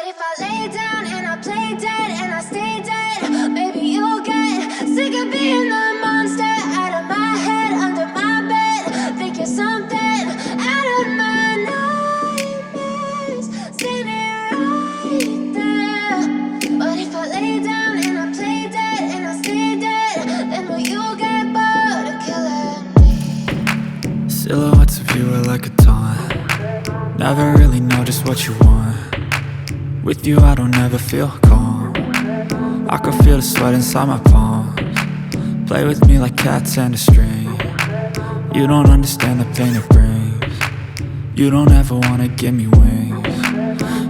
if I lay down and I play dead and I stay dead, maybe you'll get sick of being the monster out of my head, under my bed. Think you're something out of my nightmares, standing right there. But if I lay down and I play dead and I stay dead, then will you get bored of killing me? Silhouettes of you are like a taunt. Never really know just what you want. With you I don't ever feel calm. I can feel the sweat inside my palms. Play with me like cats and a string. You don't understand the pain it brings. You don't ever wanna give me wings.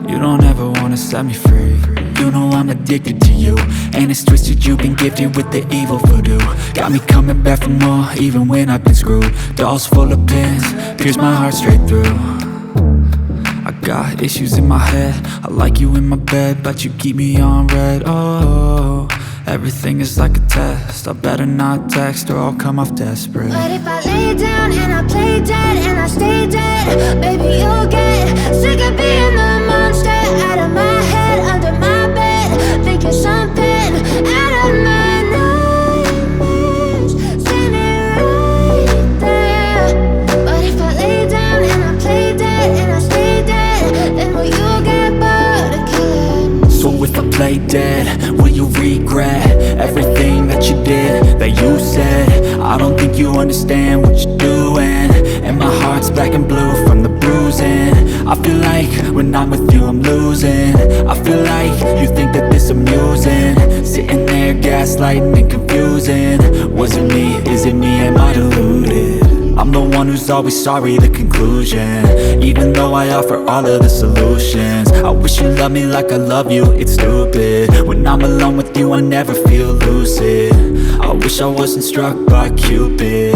You don't ever wanna set me free. You know I'm addicted to you, and it's twisted, you've been gifted with the evil voodoo. Got me coming back for more, even when I've been screwed. Dolls full of pins, pierce my heart straight through. I got issues in my head, I like you in my bed, but you keep me on red. Oh, everything is like a test, I better not text or I'll come off desperate. But if I lay down and I play dead and I stay dead, baby you'll get sick of being the monster out of my head, under my bed. Think you're something out of my nightmares, standing right there. But if I lay down and I play dead and I stay dead, then will you get bored of killing me? So if I play dead, will you regret everything that you did, that you said? I don't think you understand what you're doing, and my heart's black and blue from the bruising. I feel like when I'm with you I'm losing. I feel like you think that this amusing, sitting there gaslighting and confusing. Was it me? Is it me? Am I deluded? I'm the one who's always sorry, the conclusion. Even though I offer all of the solutions, I wish you loved me like I love you, it's stupid. When I'm alone with you I never feel lucid. I wish I wasn't struck by Cupid.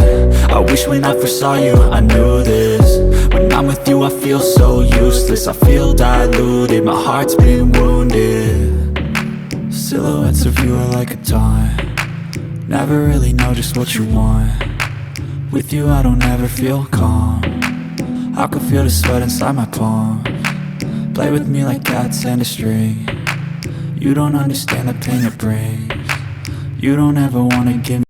I wish when I first saw you I knew this. When I'm with you I feel so useless, I feel diluted, my heart's been wounded. Silhouettes of you are like a taunt. Never really know just what you want. With you I don't ever feel calm. I can feel the sweat inside my palms. Play with me like cats and a string. You don't understand the pain it brings. You don't ever wanna give me